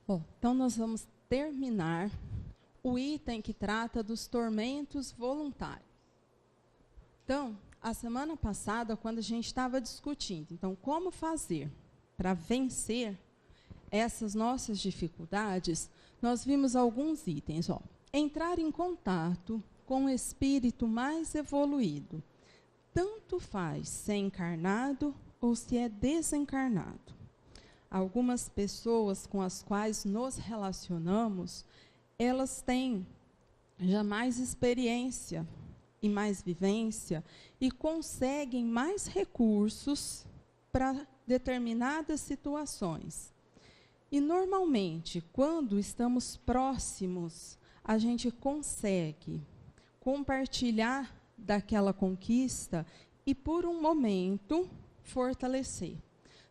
Bom, então nós vamos terminar o item que trata dos tormentos voluntários. Então, a semana passada, quando a gente estava discutindo, então, como fazer para vencer essas nossas dificuldades, nós vimos alguns itens. Entrar em contato com o espírito mais evoluído. Tanto faz se é encarnado ou se é desencarnado. Algumas pessoas com as quais nos relacionamos, elas têm já mais experiência e mais vivência e conseguem mais recursos para determinadas situações. E, normalmente, quando estamos próximos, a gente consegue compartilhar daquela conquista e, por um momento, fortalecer.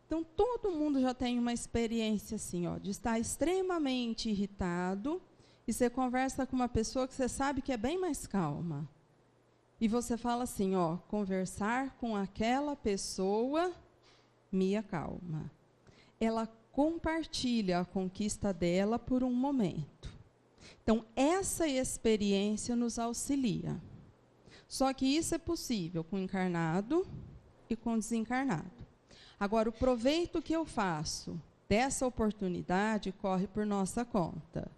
Então, todo mundo já tem uma experiência assim, de estar extremamente irritado e você conversa com uma pessoa que você sabe que é bem mais calma. E você fala assim, conversar com aquela pessoa me acalma. Ela compartilha a conquista dela por um momento. Então, essa experiência nos auxilia. Só que isso é possível com o encarnado e com o desencarnado. Agora, o proveito que eu faço dessa oportunidade corre por nossa conta.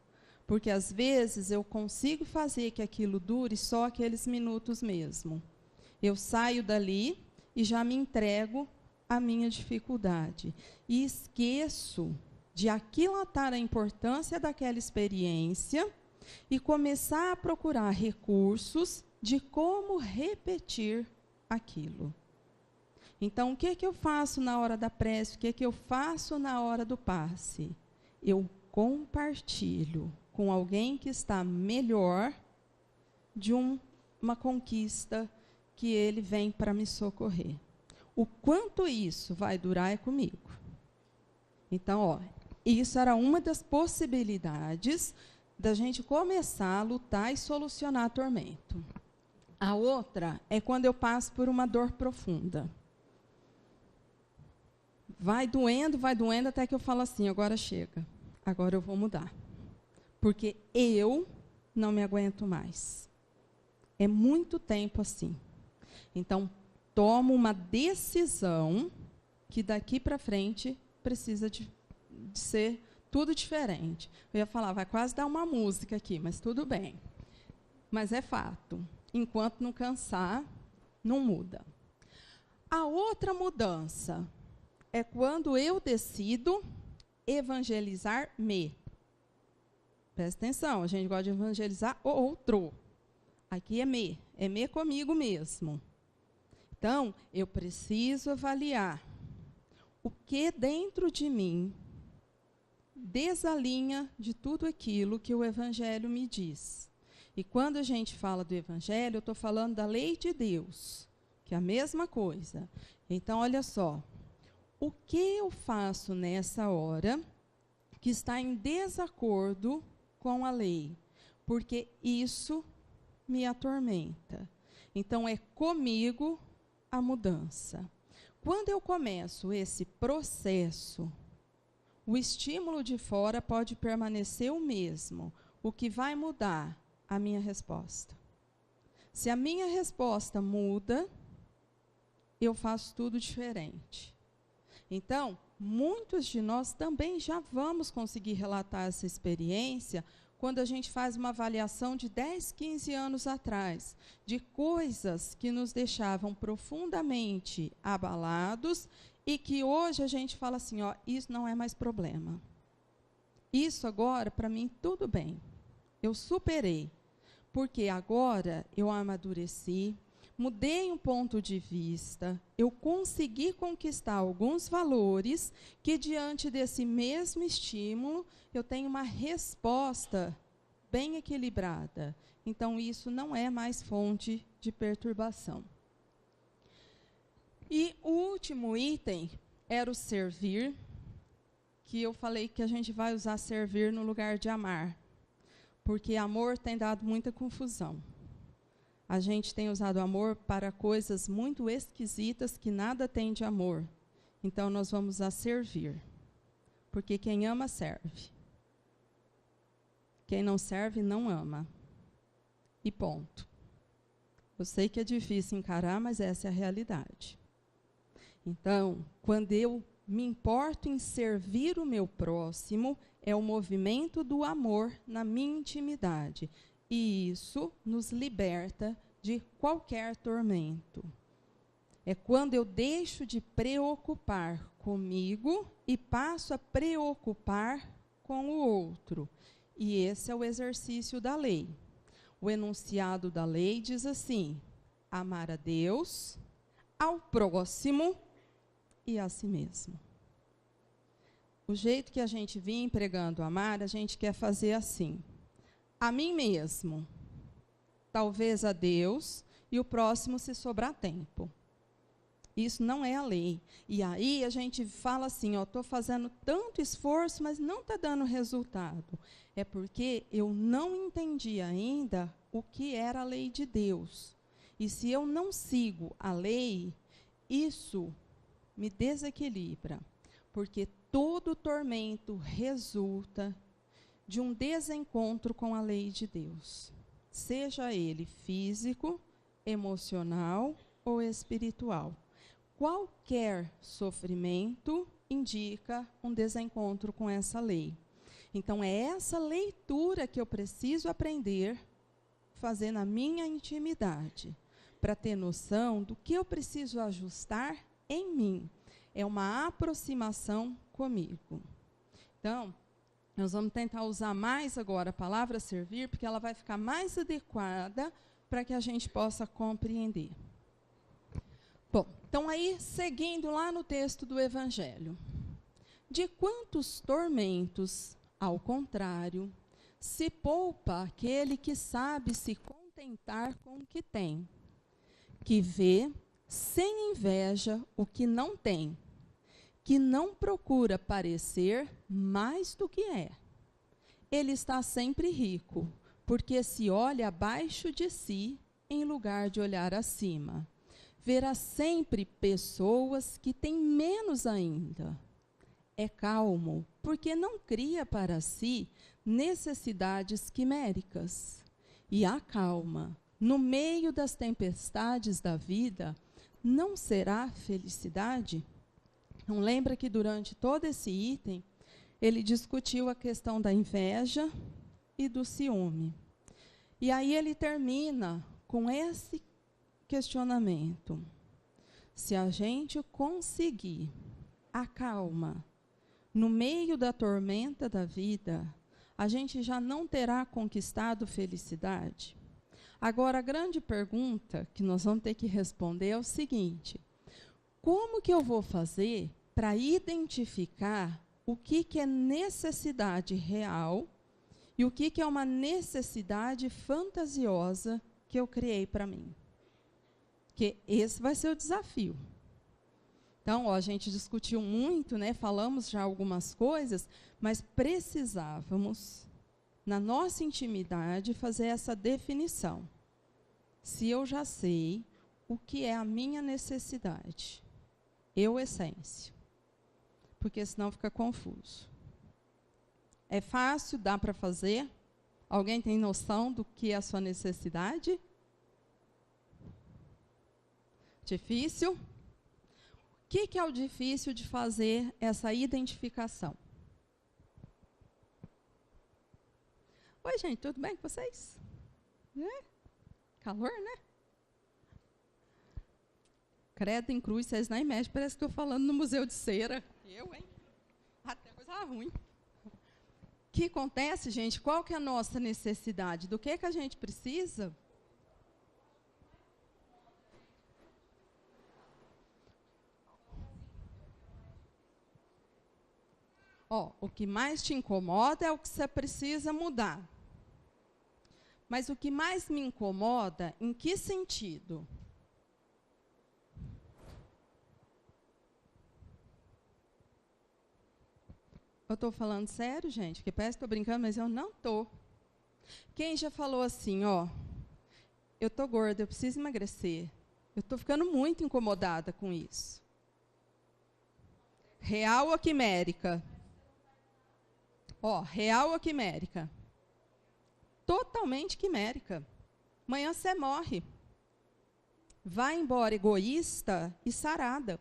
Porque, às vezes, eu consigo fazer que aquilo dure só aqueles minutos mesmo. Eu saio dali e já me entrego à minha dificuldade. E esqueço de aquilatar a importância daquela experiência e começar a procurar recursos de como repetir aquilo. Então, o que eu faço na hora da prece? O que eu faço na hora do passe? Eu compartilho com alguém que está melhor de uma conquista que ele vem para me socorrer. O quanto isso vai durar é comigo. Então, isso era uma das possibilidades da gente começar a lutar e solucionar tormento. A outra é quando eu passo por uma dor profunda. Vai doendo, até que eu falo assim, agora chega, agora eu vou mudar. Porque eu não me aguento mais. É muito tempo assim. Então, tomo uma decisão que daqui para frente precisa de ser tudo diferente. Eu ia falar, vai quase dar uma música aqui, mas tudo bem. Mas é fato. Enquanto não cansar, não muda. A outra mudança é quando eu decido evangelizar-me. Presta atenção, a gente gosta de evangelizar o outro. Aqui é me comigo mesmo. Então, eu preciso avaliar o que dentro de mim desalinha de tudo aquilo que o Evangelho me diz. E quando a gente fala do Evangelho, eu estou falando da lei de Deus, que é a mesma coisa. Então, olha só. O que eu faço nessa hora que está em desacordo com a lei? Porque isso me atormenta. Então, é comigo a mudança. Quando eu começo esse processo, o estímulo de fora pode permanecer o mesmo. O que vai mudar? A minha resposta. Se a minha resposta muda, eu faço tudo diferente. Então, muitos de nós também já vamos conseguir relatar essa experiência quando a gente faz uma avaliação de 10, 15 anos atrás, de coisas que nos deixavam profundamente abalados e que hoje a gente fala assim, isso não é mais problema. Isso agora, para mim, tudo bem. Eu superei, porque agora eu amadureci, mudei um ponto de vista, eu consegui conquistar alguns valores que, diante desse mesmo estímulo, eu tenho uma resposta bem equilibrada. Então, isso não é mais fonte de perturbação. E o último item era o servir, que eu falei que a gente vai usar servir no lugar de amar, porque amor tem dado muita confusão. A gente tem usado amor para coisas muito esquisitas que nada tem de amor. Então, nós vamos a servir. Porque quem ama, serve. Quem não serve, não ama. E ponto. Eu sei que é difícil encarar, mas essa é a realidade. Então, quando eu me importo em servir o meu próximo, é o movimento do amor na minha intimidade. E isso nos liberta de qualquer tormento. É quando eu deixo de preocupar comigo e passo a preocupar com o outro. E esse é o exercício da lei. O enunciado da lei diz assim: amar a Deus, ao próximo e a si mesmo. O jeito que a gente vinha pregando amar, a gente quer fazer assim: a mim mesmo, talvez a Deus e o próximo se sobrar tempo. Isso não é a lei. E aí a gente fala assim, estou fazendo tanto esforço, mas não está dando resultado. É porque eu não entendi ainda o que era a lei de Deus. E se eu não sigo a lei, isso me desequilibra. Porque todo tormento resulta de um desencontro com a lei de Deus. Seja ele físico, emocional ou espiritual. Qualquer sofrimento indica um desencontro com essa lei. Então, é essa leitura que eu preciso aprender a fazer na minha intimidade, para ter noção do que eu preciso ajustar em mim. É uma aproximação comigo. Então, nós vamos tentar usar mais agora a palavra servir, porque ela vai ficar mais adequada para que a gente possa compreender. Bom, então aí, seguindo lá no texto do Evangelho. De quantos tormentos, ao contrário, se poupa aquele que sabe se contentar com o que tem, que vê, sem inveja, o que não tem, que não procura parecer mais do que é. Ele está sempre rico, porque se olha abaixo de si, em lugar de olhar acima. Verá sempre pessoas que têm menos ainda. É calmo, porque não cria para si necessidades quiméricas. E a calma, no meio das tempestades da vida, não será felicidade? Não lembra que durante todo esse item, ele discutiu a questão da inveja e do ciúme. E aí ele termina com esse questionamento: se a gente conseguir a calma no meio da tormenta da vida, a gente já não terá conquistado felicidade? Agora, a grande pergunta que nós vamos ter que responder é o seguinte: como que eu vou fazer para identificar o que é necessidade real e o que é uma necessidade fantasiosa que eu criei para mim? Porque esse vai ser o desafio. Então, a gente discutiu muito, né, falamos já algumas coisas, mas precisávamos, na nossa intimidade, fazer essa definição. Se eu já sei o que é a minha necessidade, essência, porque senão fica confuso. É fácil, dá para fazer? Alguém tem noção do que é a sua necessidade? Difícil? O que é o difícil de fazer essa identificação? Oi, gente, tudo bem com vocês? Calor, né? Credo em cruz, vocês nem mexem, parece que estou falando no Museu de Cera. Eu, hein? Até coisa ruim. O que acontece, gente? Qual que é a nossa necessidade? Do que a gente precisa? O que mais te incomoda é o que você precisa mudar. Mas o que mais me incomoda, em que sentido? Eu estou falando sério, gente, porque parece que estou brincando, mas eu não estou. Quem já falou assim, eu estou gorda, eu preciso emagrecer. Eu estou ficando muito incomodada com isso. Real ou quimérica? Real ou quimérica? totalmente quimérica. Amanhã você morre. Vai embora egoísta e sarada.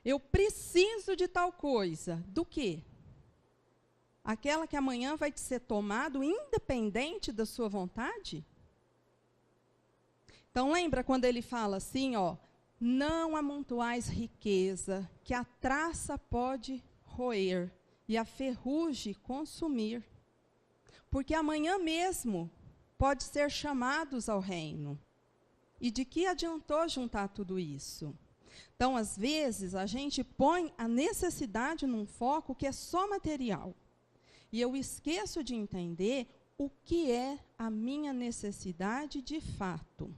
Eu preciso de tal coisa. Do quê? Aquela que amanhã vai te ser tomado independente da sua vontade? Então, lembra quando ele fala assim, ó, não amontoais riqueza, que a traça pode roer e a ferrugem consumir. Porque amanhã mesmo pode ser chamados ao reino. E de que adiantou juntar tudo isso? Então, às vezes, a gente põe a necessidade num foco que é só material. E eu esqueço de entender o que é a minha necessidade de fato.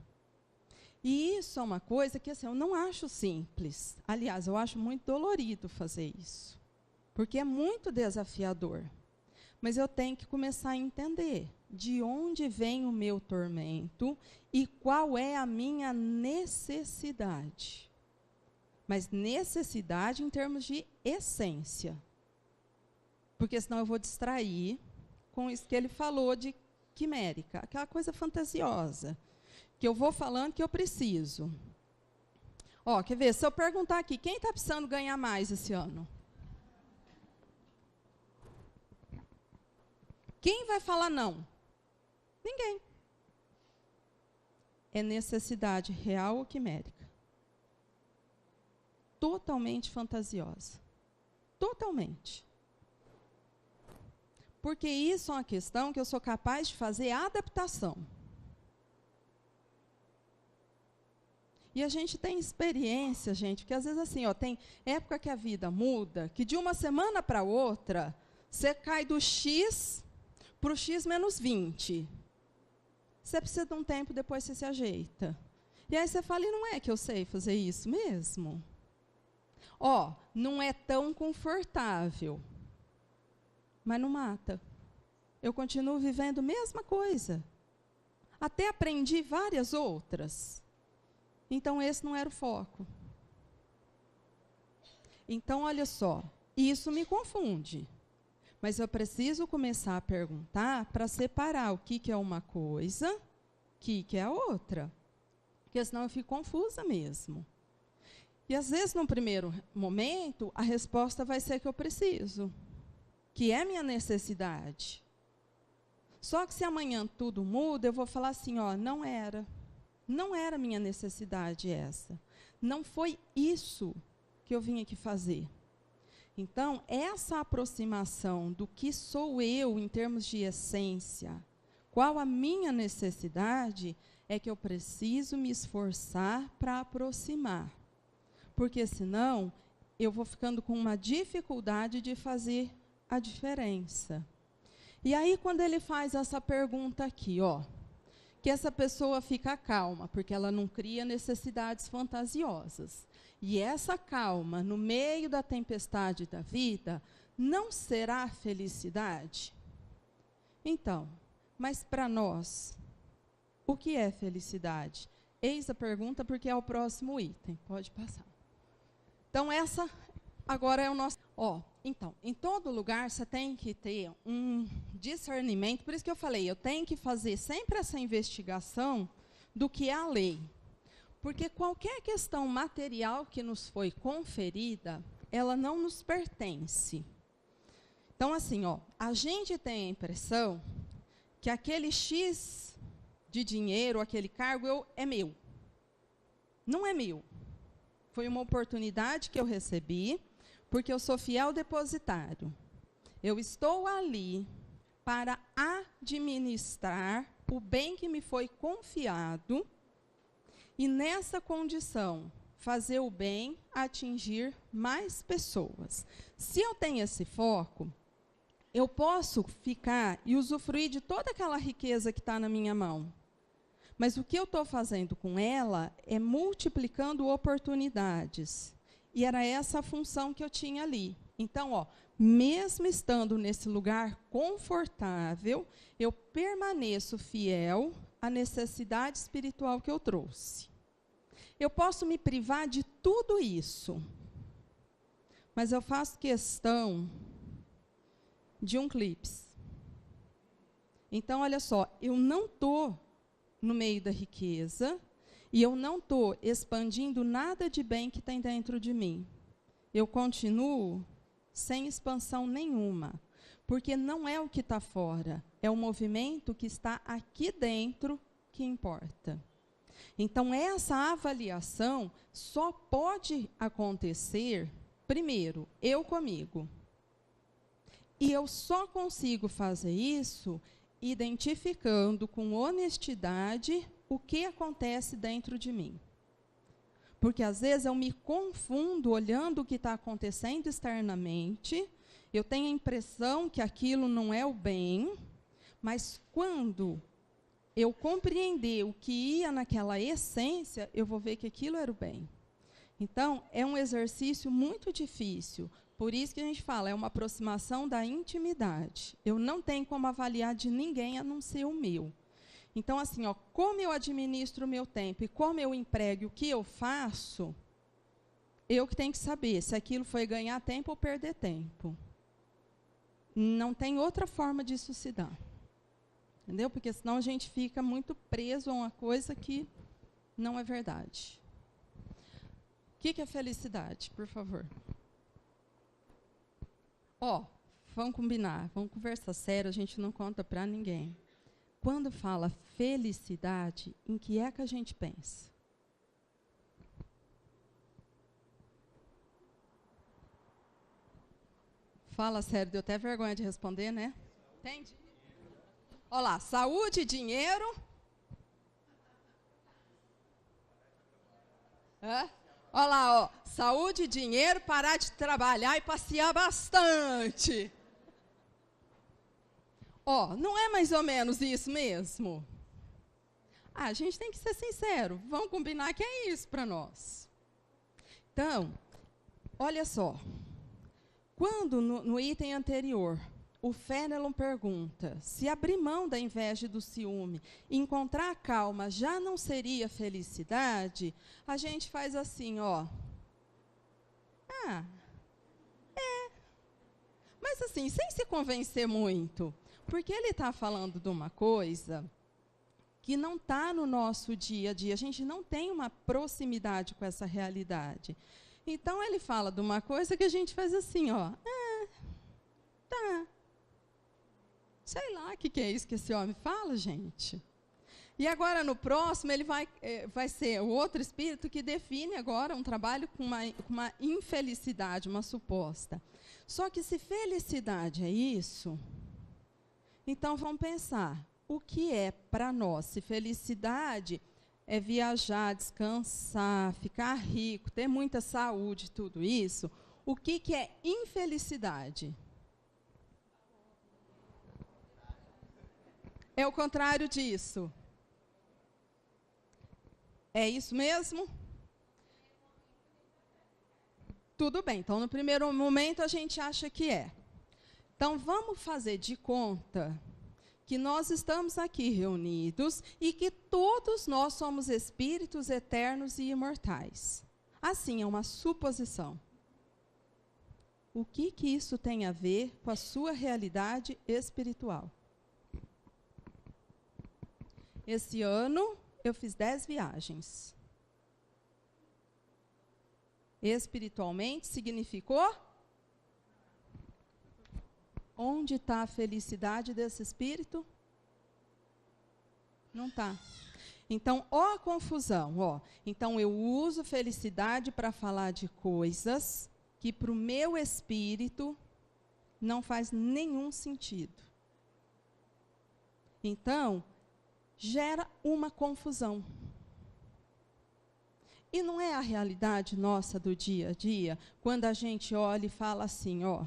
E isso é uma coisa que assim, eu não acho simples. Aliás, eu acho muito dolorido fazer isso. Porque é muito desafiador. Mas eu tenho que começar a entender de onde vem o meu tormento e qual é a minha necessidade. Mas necessidade em termos de essência. Porque senão eu vou distrair com isso que ele falou de quimérica, aquela coisa fantasiosa, que eu vou falando que eu preciso. Ó, quer ver? Se eu perguntar aqui, quem está precisando ganhar mais esse ano? Quem vai falar não? Ninguém. É necessidade real ou quimérica? Totalmente fantasiosa. Totalmente. Porque isso é uma questão que eu sou capaz de fazer adaptação. E a gente tem experiência, gente, porque às vezes assim, ó, tem época que a vida muda, que de uma semana para outra, você cai do X para o X menos 20. Você precisa de um tempo, depois você se ajeita. E aí você fala, e não é que eu sei fazer isso mesmo? Ó, não é tão confortável, mas não mata. Eu continuo vivendo a mesma coisa. Até aprendi várias outras. Então, esse não era o foco. Então, olha só, isso me confunde. Mas eu preciso começar a perguntar para separar o que é uma coisa, o que é a outra. Porque senão eu fico confusa mesmo. E, às vezes, no primeiro momento, a resposta vai ser que eu preciso. Que é minha necessidade. Só que se amanhã tudo muda, eu vou falar assim, ó, não era. Não era minha necessidade essa. Não foi isso que eu vim aqui fazer. Então, essa aproximação do que sou eu em termos de essência, qual a minha necessidade, é que eu preciso me esforçar para aproximar. Porque senão, eu vou ficando com uma dificuldade de fazer a diferença. E aí, quando ele faz essa pergunta aqui, ó, que essa pessoa fica calma, porque ela não cria necessidades fantasiosas. E essa calma, no meio da tempestade da vida, não será felicidade? Então, mas para nós, o que é felicidade? Eis a pergunta, porque é o próximo item. Pode passar. Então, essa agora é o nosso... Ó, então, em todo lugar você tem que ter um discernimento, por isso que eu falei, eu tenho que fazer sempre essa investigação do que é a lei. Porque qualquer questão material que nos foi conferida, ela não nos pertence. Então, assim, ó, a gente tem a impressão que aquele X de dinheiro, aquele cargo, é meu. Não é meu. Foi uma oportunidade que eu recebi, porque eu sou fiel depositário. Eu estou ali para administrar o bem que me foi confiado e, nessa condição, fazer o bem atingir mais pessoas. Se eu tenho esse foco, eu posso ficar e usufruir de toda aquela riqueza que está na minha mão. Mas o que eu estou fazendo com ela é multiplicando oportunidades. E era essa a função que eu tinha ali. Então, ó, mesmo estando nesse lugar confortável, eu permaneço fiel à necessidade espiritual que eu trouxe. Eu posso me privar de tudo isso, mas eu faço questão de um clips. Então, olha só, eu não estou no meio da riqueza e eu não estou expandindo nada de bem que tem dentro de mim. Eu continuo sem expansão nenhuma, porque não é o que está fora, é o movimento que está aqui dentro que importa. Então, essa avaliação só pode acontecer, primeiro, eu comigo. E eu só consigo fazer isso identificando com honestidade o que acontece dentro de mim. Porque, às vezes, eu me confundo olhando o que está acontecendo externamente, eu tenho a impressão que aquilo não é o bem, mas quando eu compreender o que ia naquela essência, eu vou ver que aquilo era o bem. Então, é um exercício muito difícil. Por isso que a gente fala, é uma aproximação da intimidade. Eu não tenho como avaliar de ninguém a não ser o meu. Então, assim, ó, como eu administro o meu tempo e como eu emprego o que eu faço, eu que tenho que saber se aquilo foi ganhar tempo ou perder tempo. Não tem outra forma disso se dar. Entendeu? Porque senão a gente fica muito preso a uma coisa que não é verdade. O que é felicidade, por favor? Ó, vamos combinar, vamos conversar sério, a gente não conta para ninguém. Quando fala felicidade, em que é que a gente pensa? Fala sério, deu até vergonha de responder, né? Entende? Olha lá, saúde, dinheiro. Olha lá, ó, saúde, dinheiro, parar de trabalhar e passear bastante. Ó, não é mais ou menos isso mesmo? Ah, a gente tem que ser sincero, vamos combinar que é isso para nós. Então, olha só, quando no item anterior, o Fenelon pergunta, se abrir mão da inveja e do ciúme e encontrar a calma já não seria felicidade, a gente faz assim, ó. Mas assim, sem se convencer muito, porque ele está falando de uma coisa que não está no nosso dia a dia, a gente não tem uma proximidade com essa realidade. Então, ele fala de uma coisa que a gente faz assim, ó. Tá. Sei lá o que é isso que esse homem fala, gente. E agora, no próximo, ele vai ser o outro espírito que define agora um trabalho com uma infelicidade, uma suposta. Só que se felicidade é isso, então vamos pensar, o que é para nós? Se felicidade é viajar, descansar, ficar rico, ter muita saúde, tudo isso, o que é infelicidade? É o contrário disso. É isso mesmo? Tudo bem, então no primeiro momento a gente acha que é. Então vamos fazer de conta que nós estamos aqui reunidos e que todos nós somos espíritos eternos e imortais. Assim, é uma suposição. O que isso tem a ver com a sua realidade espiritual? Esse ano eu fiz 10 viagens. Espiritualmente significou? Onde está a felicidade desse espírito? Não está. Então, ó a confusão, ó. Então, eu uso felicidade para falar de coisas que para o meu espírito não faz nenhum sentido. Então, gera uma confusão. E não é a realidade nossa do dia a dia, quando a gente olha e fala assim, ó,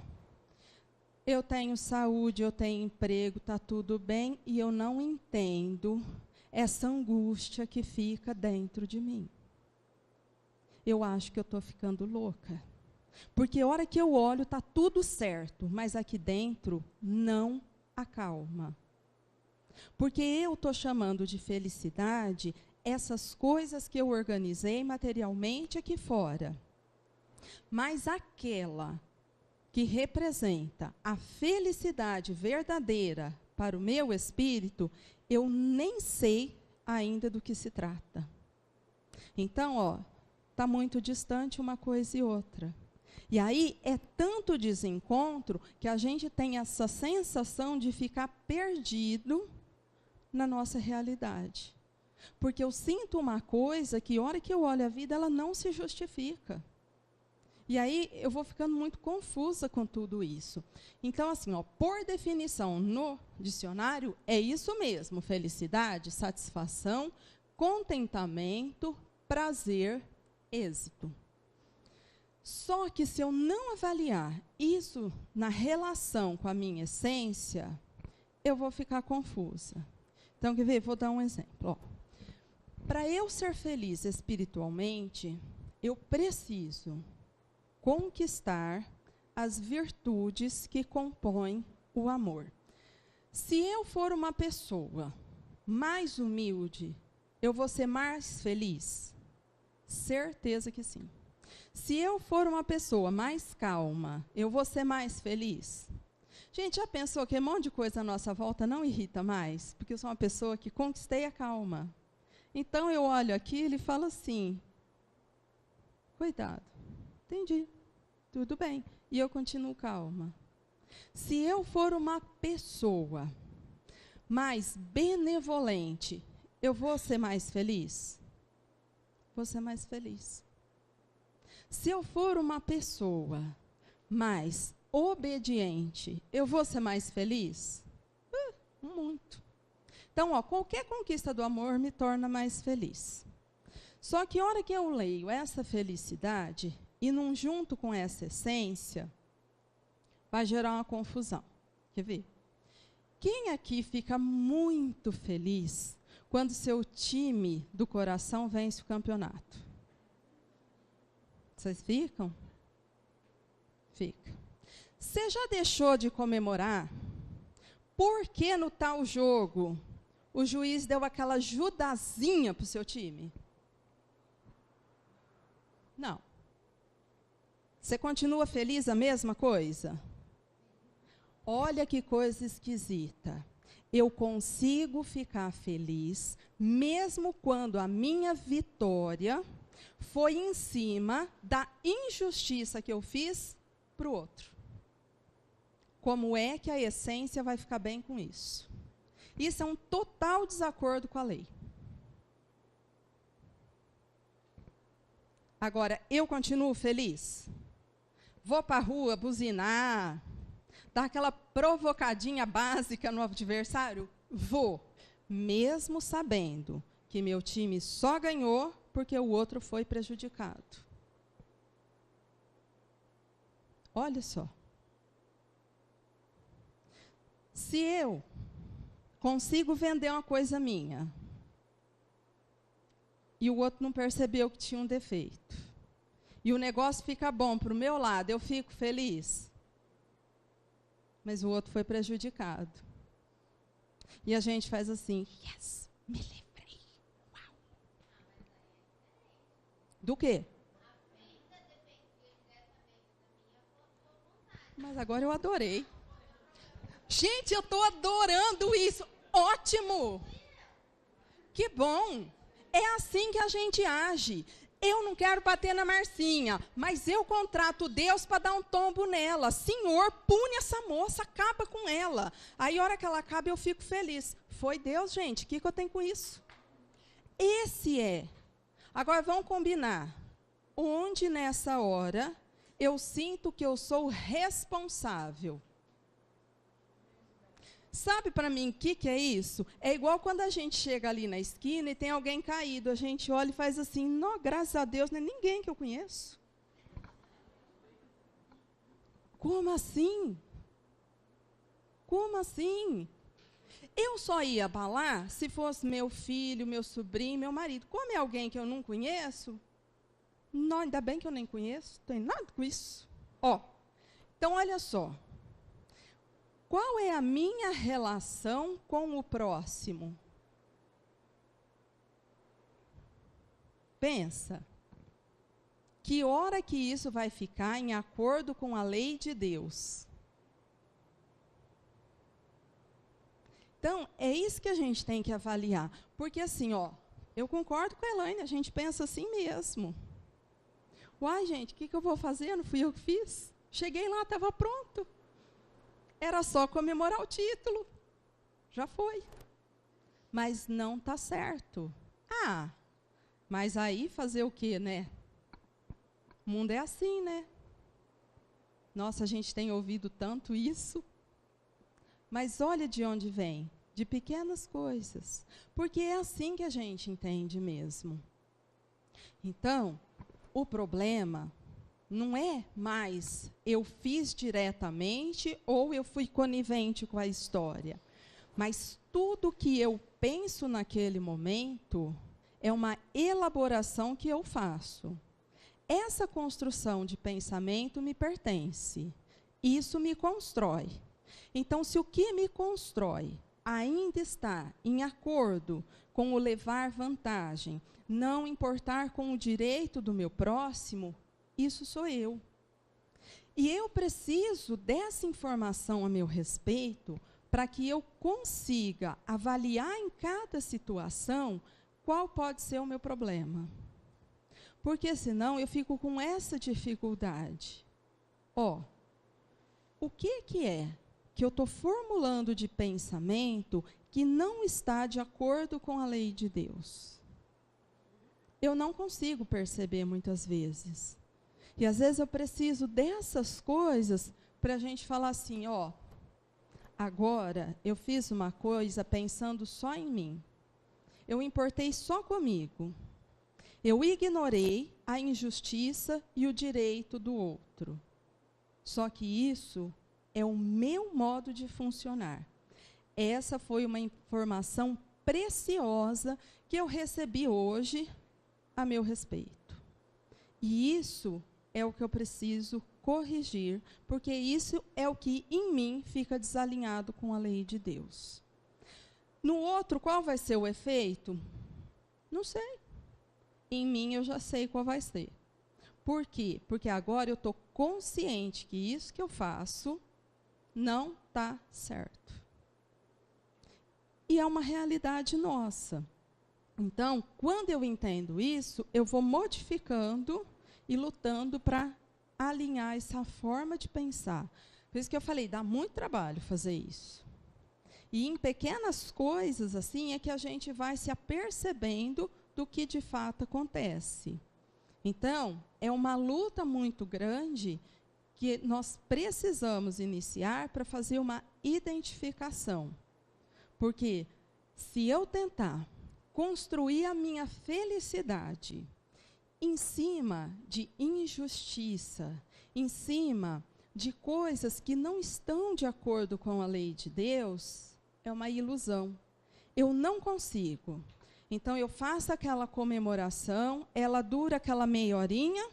eu tenho saúde, eu tenho emprego, está tudo bem, e eu não entendo essa angústia que fica dentro de mim. Eu acho que eu estou ficando louca. Porque a hora que eu olho, está tudo certo, mas aqui dentro não acalma. Porque eu estou chamando de felicidade essas coisas que eu organizei materialmente aqui fora. Mas aquela que representa a felicidade verdadeira para o meu espírito, eu nem sei ainda do que se trata. Então, está muito distante uma coisa e outra. E aí é tanto desencontro que a gente tem essa sensação de ficar perdido na nossa realidade. Porque eu sinto uma coisa que, a hora que eu olho a vida, ela não se justifica. E aí eu vou ficando muito confusa com tudo isso. Então, assim, por definição no dicionário, é isso mesmo: felicidade, satisfação, contentamento, prazer, êxito. Só que se eu não avaliar isso na relação com a minha essência, eu vou ficar confusa. Então, quer ver? Vou dar um exemplo. Para eu ser feliz espiritualmente, eu preciso conquistar as virtudes que compõem o amor. Se eu for uma pessoa mais humilde, eu vou ser mais feliz? Certeza que sim. Se eu for uma pessoa mais calma, eu vou ser mais feliz? Gente, já pensou que um monte de coisa à nossa volta não irrita mais? Porque eu sou uma pessoa que conquistei a calma. Então, eu olho aquilo e falo assim: cuidado, entendi, tudo bem. E eu continuo calma. Se eu for uma pessoa mais benevolente, eu vou ser mais feliz? Vou ser mais feliz. Se eu for uma pessoa mais obediente, eu vou ser mais feliz? Muito. Então, qualquer conquista do amor me torna mais feliz. Só que a hora que eu leio essa felicidade, e não junto com essa essência, vai gerar uma confusão. Quer ver? Quem aqui fica muito feliz quando seu time do coração vence o campeonato? Vocês ficam? Fica. Você já deixou de comemorar porque no tal jogo o juiz deu aquela ajudazinha para o seu time? Não. Você continua feliz a mesma coisa? Olha que coisa esquisita. Eu consigo ficar feliz mesmo quando a minha vitória foi em cima da injustiça que eu fiz para o outro. Como é que a essência vai ficar bem com isso? Isso é um total desacordo com a lei. Agora, eu continuo feliz? Vou para a rua buzinar, dar aquela provocadinha básica no adversário? Vou, mesmo sabendo que meu time só ganhou porque o outro foi prejudicado. Olha só. Se eu consigo vender uma coisa minha e o outro não percebeu que tinha um defeito, e o negócio fica bom para o meu lado, eu fico feliz? Mas o outro foi prejudicado. E a gente faz assim: yes, me livrei. Uau. Do quê? Mas agora eu adorei. Gente, eu estou adorando isso. Ótimo! Que bom! É assim que a gente age. Eu não quero bater na Marcinha, mas eu contrato Deus para dar um tombo nela. Senhor, pune essa moça, acaba com ela. Aí, a hora que ela acaba, eu fico feliz. Foi Deus, gente, o que eu tenho com isso? Esse é. Agora, vamos combinar. Onde, nessa hora, eu sinto que eu sou responsável? Sabe para mim o que é isso? É igual quando a gente chega ali na esquina e tem alguém caído. A gente olha e faz assim: não, graças a Deus, não é ninguém que eu conheço. Como assim? Como assim? Eu só ia abalar se fosse meu filho, meu sobrinho, meu marido. Como é alguém que eu não conheço? Não, ainda bem que eu nem conheço, não tem nada com isso. Então, olha só. Qual é a minha relação com o próximo? Pensa. Que hora que isso vai ficar em acordo com a lei de Deus? Então, é isso que a gente tem que avaliar. Porque assim, ó, eu concordo com a Elaine, a gente pensa assim mesmo. Uai, gente, o que eu vou fazer? Não fui eu que fiz. Cheguei lá, estava pronto. Era só comemorar o título. Já foi. Mas não está certo. Ah, mas aí fazer o quê, né? O mundo é assim, né? Nossa, a gente tem ouvido tanto isso. Mas olha de onde vem. De pequenas coisas. Porque é assim que a gente entende mesmo. Então, o problema não é mais eu fiz diretamente ou eu fui conivente com a história. Mas tudo que eu penso naquele momento é uma elaboração que eu faço. Essa construção de pensamento me pertence. Isso me constrói. Então, se o que me constrói ainda está em acordo com o levar vantagem, não importar com o direito do meu próximo, isso sou eu. E eu preciso dessa informação a meu respeito para que eu consiga avaliar em cada situação qual pode ser o meu problema. Porque senão eu fico com essa dificuldade. Ó, o que é que eu estou formulando de pensamento que não está de acordo com a lei de Deus? Eu não consigo perceber muitas vezes. E às vezes eu preciso dessas coisas para a gente falar assim, ó, agora eu fiz uma coisa pensando só em mim. Eu importei só comigo. Eu ignorei a injustiça e o direito do outro. Só que isso é o meu modo de funcionar. Essa foi uma informação preciosa que eu recebi hoje a meu respeito. E isso é o que eu preciso corrigir, porque isso é o que em mim fica desalinhado com a lei de Deus. No outro, qual vai ser o efeito? Não sei. Em mim eu já sei qual vai ser. Por quê? Porque agora eu estou consciente que isso que eu faço não está certo. E é uma realidade nossa. Então, quando eu entendo isso, eu vou modificando e lutando para alinhar essa forma de pensar. Por isso que eu falei, dá muito trabalho fazer isso. E em pequenas coisas assim é que a gente vai se apercebendo do que de fato acontece. Então, é uma luta muito grande que nós precisamos iniciar para fazer uma identificação. Porque se eu tentar construir a minha felicidade em cima de injustiça, em cima de coisas que não estão de acordo com a lei de Deus, é uma ilusão. Eu não consigo. Então, eu faço aquela comemoração, ela dura aquela meia horinha,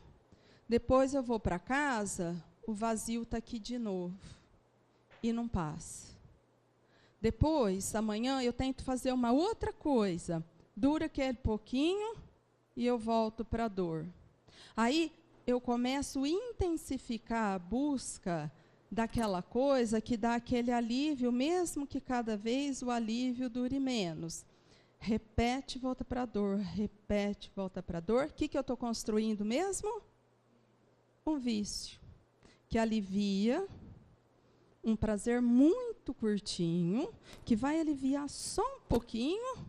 depois eu vou para casa, o vazio está aqui de novo, e não passa. Depois, amanhã, eu tento fazer uma outra coisa, dura aquele pouquinho, e eu volto para a dor. Aí, eu começo a intensificar a busca daquela coisa que dá aquele alívio, mesmo que cada vez o alívio dure menos. Repete, volta para a dor, repete, volta para a dor. O que eu estou construindo mesmo? Um vício, que alivia um prazer muito curtinho, que vai aliviar só um pouquinho,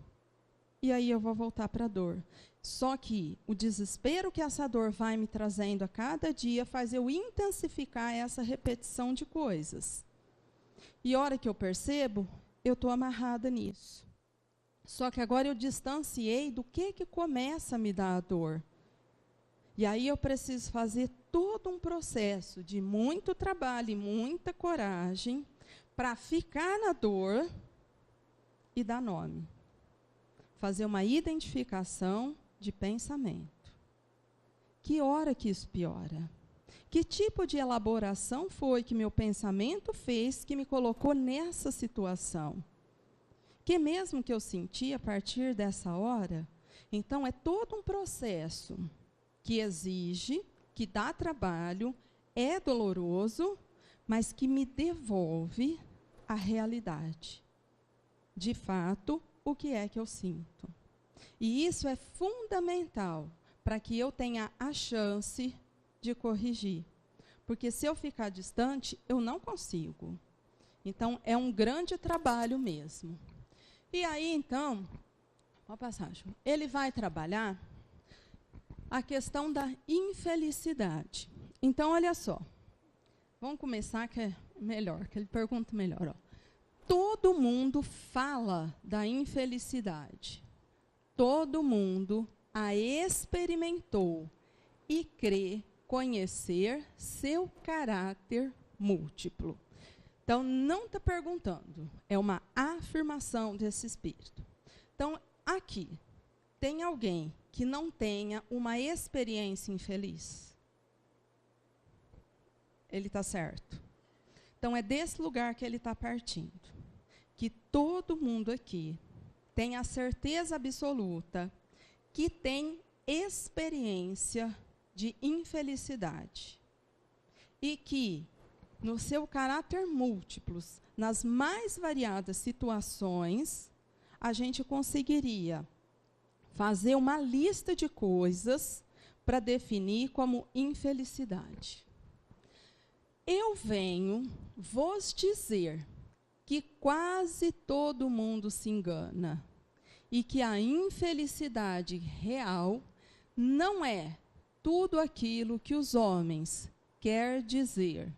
e aí eu vou voltar para a dor. Só que o desespero que essa dor vai me trazendo a cada dia faz eu intensificar essa repetição de coisas. E a hora que eu percebo, eu estou amarrada nisso. Só que agora eu distanciei do que começa a me dar a dor. E aí eu preciso fazer todo um processo de muito trabalho e muita coragem para ficar na dor e dar nome. Fazer uma identificação de pensamento. Que hora que isso piora? Que tipo de elaboração foi que meu pensamento fez que me colocou nessa situação? Que mesmo que eu senti a partir dessa hora, então é todo um processo que exige que dá trabalho, é doloroso, mas que me devolve a realidade. De fato, o que é que eu sinto. E isso é fundamental para que eu tenha a chance de corrigir. Porque se eu ficar distante, eu não consigo. Então, é um grande trabalho mesmo. E aí, então, ó a passagem, ele vai trabalhar a questão da infelicidade. Então, olha só. Vamos começar, que é melhor, que ele pergunta melhor. Ó. Todo mundo fala da infelicidade. Todo mundo a experimentou e crê conhecer seu caráter múltiplo. Então, não está perguntando, é uma afirmação desse espírito. Então, aqui, tem alguém que não tenha uma experiência infeliz? Ele está certo. Então, é desse lugar que ele está partindo. Que todo mundo aqui tem a certeza absoluta que tem experiência de infelicidade. E que, no seu caráter múltiplos, nas mais variadas situações, a gente conseguiria fazer uma lista de coisas para definir como infelicidade. Eu venho vos dizer que quase todo mundo se engana e que a infelicidade real não é tudo aquilo que os homens quer dizer.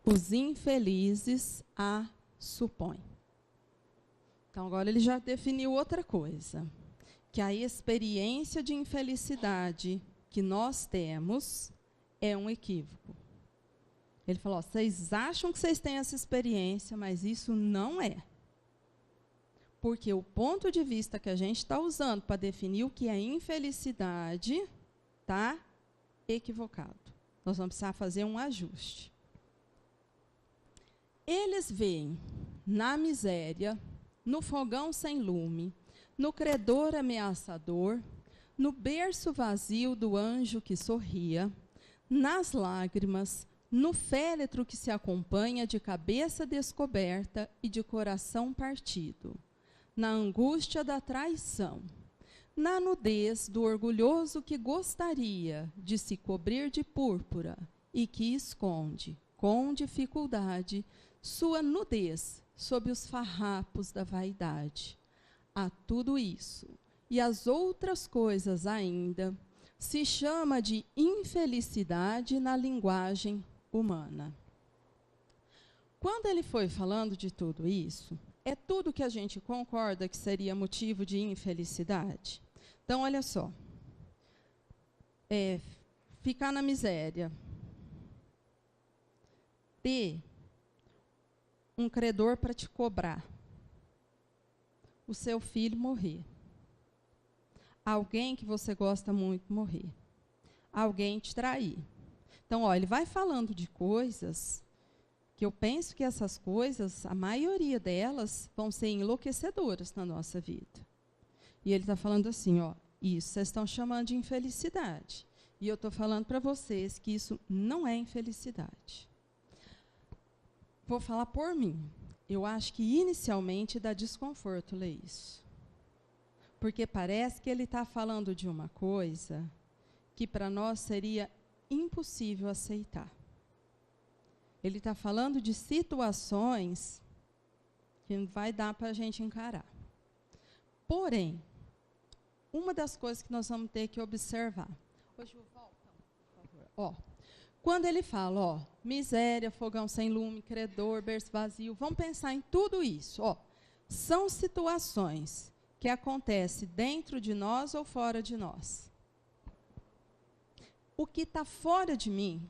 Os infelizes a supõem. Então, agora ele já definiu outra coisa, que a experiência de infelicidade que nós temos é um equívoco. Ele falou, vocês acham que vocês têm essa experiência, mas isso não é. Porque o ponto de vista que a gente está usando para definir o que é infelicidade está equivocado. Nós vamos precisar fazer um ajuste. Eles veem na miséria, no fogão sem lume, no credor ameaçador, no berço vazio do anjo que sorria, nas lágrimas, no féretro que se acompanha de cabeça descoberta e de coração partido, na angústia da traição, na nudez do orgulhoso que gostaria de se cobrir de púrpura e que esconde, com dificuldade, sua nudez sob os farrapos da vaidade. A tudo isso, e as outras coisas ainda, se chama de infelicidade na linguagem humana. Quando ele foi falando de tudo isso, é tudo que a gente concorda que seria motivo de infelicidade? Então, olha só. Ficar na miséria. Ter um credor para te cobrar. O seu filho morrer. Alguém que você gosta muito morrer. Alguém te trair. Então, ó, ele vai falando de coisas que eu penso que essas coisas, a maioria delas, vão ser enlouquecedoras na nossa vida. E ele está falando assim, ó, isso vocês estão chamando de infelicidade. E eu estou falando para vocês que isso não é infelicidade. Vou falar por mim. Eu acho que inicialmente dá desconforto ler isso. Porque parece que ele está falando de uma coisa que para nós seria impossível aceitar. Ele está falando de situações que não vai dar para a gente encarar. Porém, uma das coisas que nós vamos ter que observar. Ô, Ju, volta, por favor. Ó, quando ele fala, ó, miséria, fogão sem lume, credor, berço vazio, vamos pensar em tudo isso. Ó, são situações que acontecem dentro de nós ou fora de nós. O que está fora de mim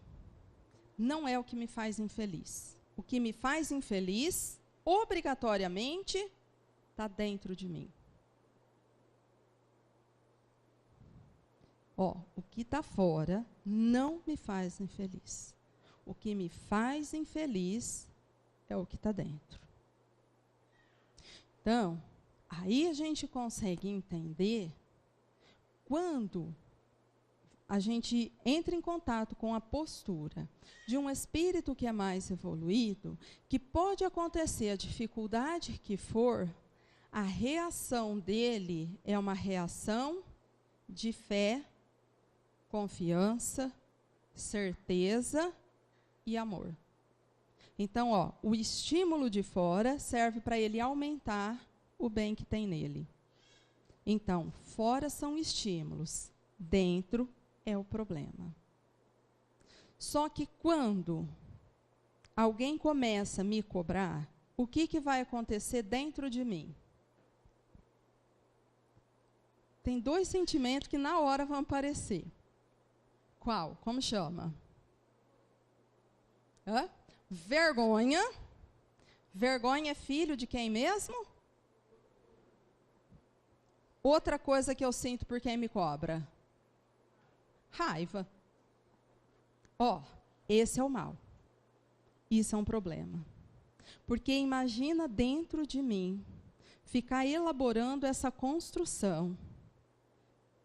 não é o que me faz infeliz. O que me faz infeliz, obrigatoriamente, está dentro de mim. Ó, o que está fora não me faz infeliz. O que me faz infeliz é o que está dentro. Então, aí a gente consegue entender quando a gente entra em contato com a postura de um espírito que é mais evoluído, que pode acontecer a dificuldade que for, a reação dele é uma reação de fé, confiança, certeza e amor. Então, o estímulo de fora serve para ele aumentar o bem que tem nele. Então, fora são estímulos, dentro é o problema. Só que quando alguém começa a me cobrar, o que vai acontecer dentro de mim? Tem 2 sentimentos que na hora vão aparecer. Qual? Como chama? Vergonha. Vergonha é filho de quem mesmo? Outra coisa que eu sinto por quem me cobra. Raiva. Esse é o mal. Isso é um problema. Porque imagina dentro de mim ficar elaborando essa construção,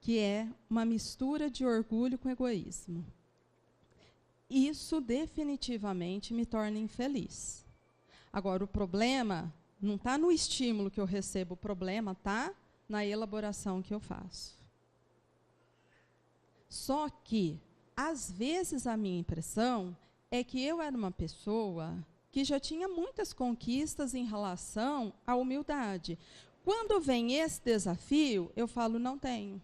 que é uma mistura de orgulho com egoísmo. Isso definitivamente me torna infeliz. Agora, o problema não está no estímulo que eu recebo, o problema está na elaboração que eu faço. Só que, às vezes, a minha impressão é que eu era uma pessoa que já tinha muitas conquistas em relação à humildade. Quando vem esse desafio, eu falo, não tenho.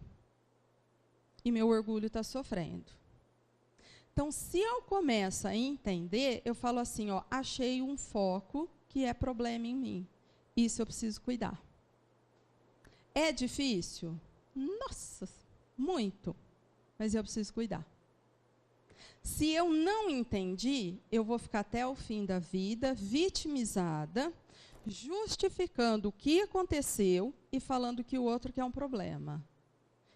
E meu orgulho está sofrendo. Então, se eu começo a entender, eu falo assim, achei um foco que é problema em mim. Isso eu preciso cuidar. É difícil? Nossa, muito. Mas eu preciso cuidar. Se eu não entendi, eu vou ficar até o fim da vida vitimizada, justificando o que aconteceu e falando que o outro que é um problema.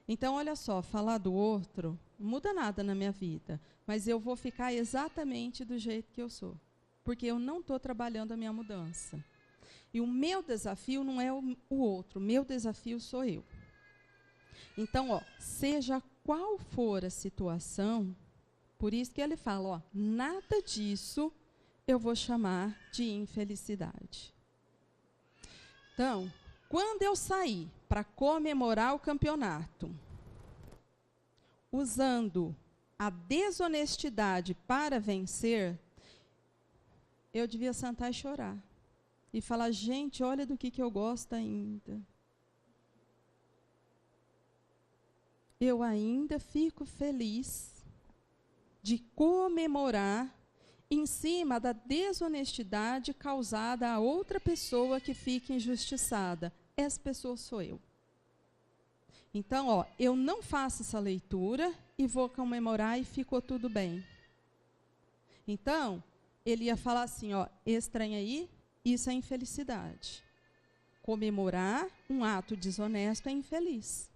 Então, olha só, falar do outro não muda nada na minha vida, mas eu vou ficar exatamente do jeito que eu sou, porque eu não estou trabalhando a minha mudança. E o meu desafio não é o outro, o meu desafio sou eu. Então, seja qual for a situação, por isso que ele fala, nada disso eu vou chamar de infelicidade. Então, quando eu saí para comemorar o campeonato, usando a desonestidade para vencer, eu devia sentar e chorar. E falar, gente, olha do que eu gosto ainda. Eu ainda fico feliz de comemorar em cima da desonestidade causada a outra pessoa que fica injustiçada. Essa pessoa sou eu. Então, eu não faço essa leitura e vou comemorar e ficou tudo bem. Então, ele ia falar assim, esse trem aí, isso é infelicidade. Comemorar um ato desonesto é infeliz.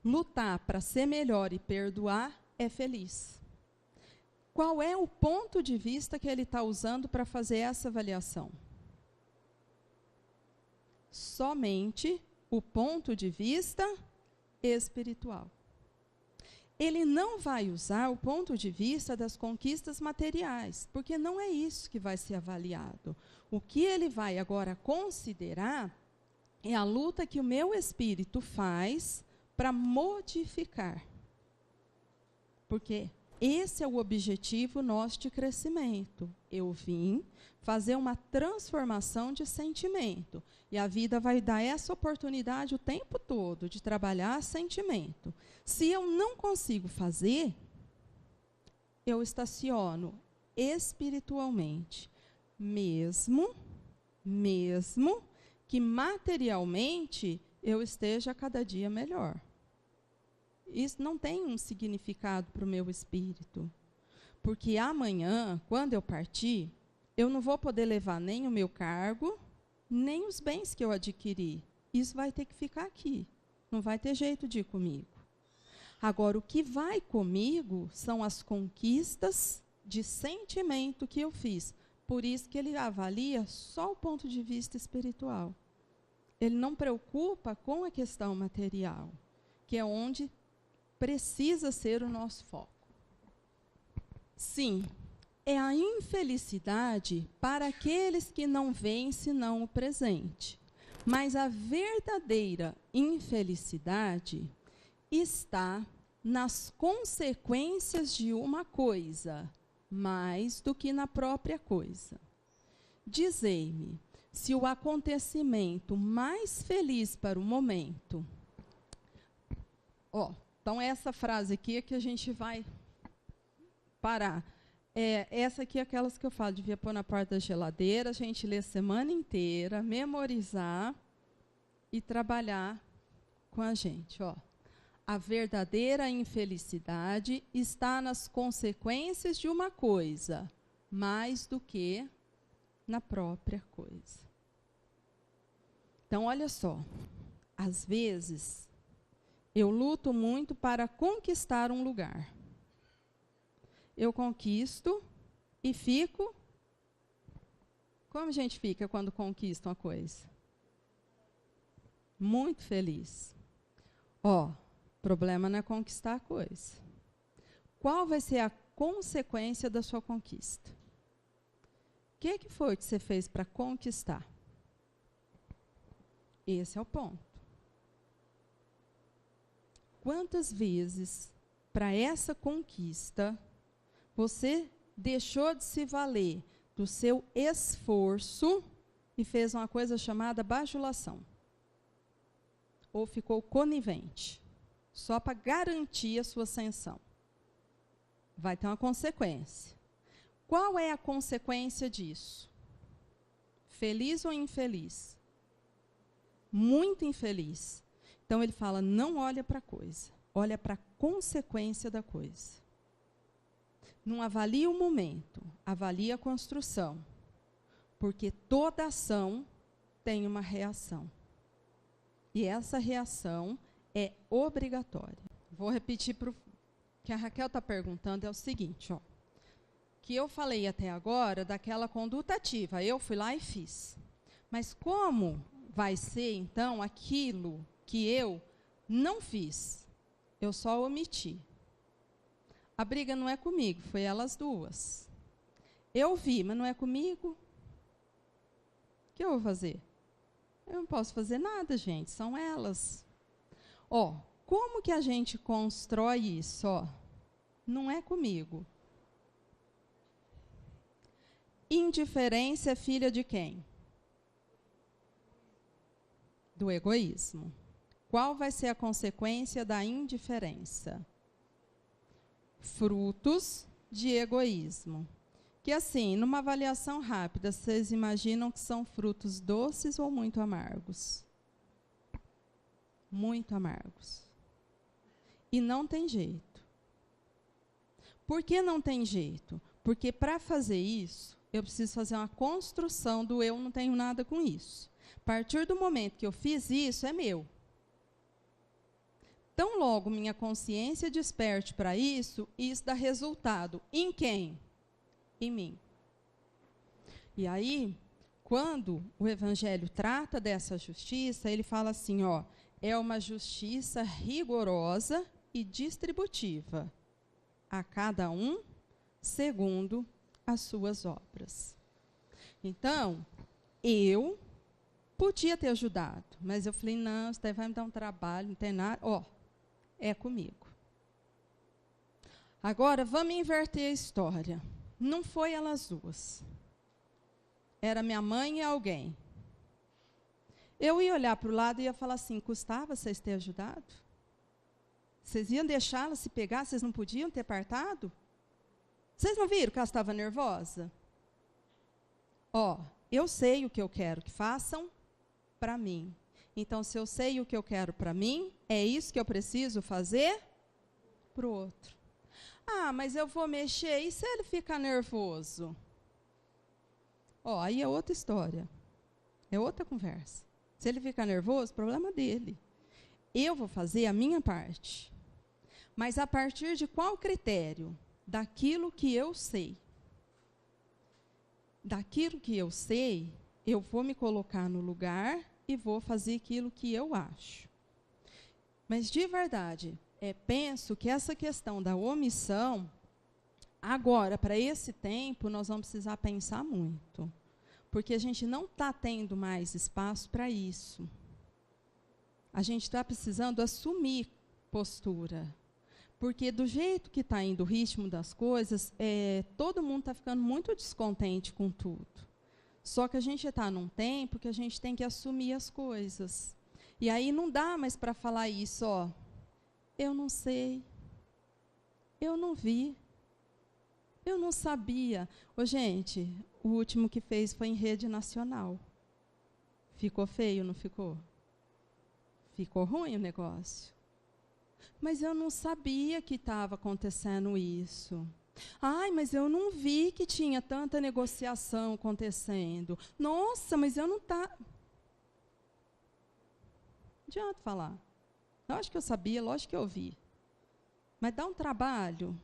Lutar para ser melhor e perdoar é feliz. Qual é o ponto de vista que ele está usando para fazer essa avaliação? Somente o ponto de vista espiritual. Ele não vai usar o ponto de vista das conquistas materiais, porque não é isso que vai ser avaliado. O que ele vai agora considerar é a luta que o meu espírito faz para modificar. Porque esse é o objetivo nosso de crescimento. Eu vim fazer uma transformação de sentimento. E a vida vai dar essa oportunidade o tempo todo de trabalhar sentimento. Se eu não consigo fazer, eu estaciono espiritualmente. Mesmo que materialmente eu esteja cada dia melhor. Isso não tem um significado para o meu espírito. Porque amanhã, quando eu partir, eu não vou poder levar nem o meu cargo, nem os bens que eu adquiri. Isso vai ter que ficar aqui. Não vai ter jeito de ir comigo. Agora, o que vai comigo são as conquistas de sentimento que eu fiz. Por isso que ele avalia só o ponto de vista espiritual. Ele não preocupa com a questão material, que é onde precisa ser o nosso foco. Sim, é a infelicidade para aqueles que não veem senão o presente. Mas a verdadeira infelicidade está nas consequências de uma coisa, mais do que na própria coisa. Dizei-me, se o acontecimento mais feliz para o momento... Então, essa frase aqui é que a gente vai parar. Essa aqui é aquelas que eu falo, devia pôr na porta da geladeira, a gente lê a semana inteira, memorizar e trabalhar com a gente. A verdadeira infelicidade está nas consequências de uma coisa, mais do que na própria coisa. Então, olha só, às vezes, eu luto muito para conquistar um lugar. Eu conquisto e fico... Como a gente fica quando conquista uma coisa? Muito feliz. O problema não é conquistar a coisa. Qual vai ser a consequência da sua conquista? O que foi que você fez para conquistar? Esse é o ponto. Quantas vezes, para essa conquista, você deixou de se valer do seu esforço e fez uma coisa chamada bajulação? Ou ficou conivente, só para garantir a sua ascensão? Vai ter uma consequência. Qual é a consequência disso? Feliz ou infeliz? Muito infeliz. Então, ele fala, não olha para a coisa, olha para a consequência da coisa. Não avalia o momento, avalia a construção. Porque toda ação tem uma reação. E essa reação é obrigatória. Vou repetir para o que a Raquel está perguntando, é o seguinte, que eu falei até agora daquela conduta ativa, eu fui lá e fiz. Mas como vai ser, então, aquilo que eu não fiz? Eu só omiti. A briga não é comigo, foi elas duas. Eu vi, mas não é comigo. O que eu vou fazer? Eu não posso fazer nada, gente, são elas. Como que a gente constrói isso? Não é comigo. Indiferença é filha de quem? Do egoísmo. Qual vai ser a consequência da indiferença? Frutos de egoísmo. Que assim, numa avaliação rápida, vocês imaginam que são frutos doces ou muito amargos? Muito amargos. E não tem jeito. Por que não tem jeito? Porque para fazer isso, eu preciso fazer uma construção do eu não tenho nada com isso. A partir do momento que eu fiz isso, é meu. Tão logo minha consciência desperte para isso dá resultado. Em quem? Em mim. E aí, quando o Evangelho trata dessa justiça, ele fala assim, é uma justiça rigorosa e distributiva, a cada um segundo as suas obras. Então, eu podia ter ajudado, mas eu falei, não, isso daí vai me dar um trabalho, não tem nada, é comigo. Agora, vamos inverter a história. Não foi elas duas. Era minha mãe e alguém. Eu ia olhar para o lado e ia falar assim, custava vocês terem ajudado? Vocês iam deixá-la se pegar, vocês não podiam ter partado? Vocês não viram que ela estava nervosa? Eu sei o que eu quero que façam para mim. Então, se eu sei o que eu quero para mim, é isso que eu preciso fazer para o outro. Mas eu vou mexer, e se ele ficar nervoso? Aí é outra história. É outra conversa. Se ele ficar nervoso, problema dele. Eu vou fazer a minha parte. Mas a partir de qual critério? Daquilo que eu sei. Daquilo que eu sei, eu vou me colocar no lugar e vou fazer aquilo que eu acho. Mas, de verdade, penso que essa questão da omissão, agora, para esse tempo, nós vamos precisar pensar muito. Porque a gente não está tendo mais espaço para isso. A gente está precisando assumir postura. Porque do jeito que está indo o ritmo das coisas, todo mundo está ficando muito descontente com tudo. Só que a gente está num tempo que a gente tem que assumir as coisas. E aí não dá mais para falar isso, ó. Eu não sei. Eu não vi. Eu não sabia. Ô, gente, o último que fez foi em rede nacional. Ficou feio, não ficou? Ficou ruim o negócio. Mas eu não sabia que estava acontecendo isso. Ai, mas eu não vi que tinha tanta negociação acontecendo. Nossa, mas eu não tá. Não adianta falar. Lógico que eu sabia, lógico que eu vi. Mas dá um trabalho.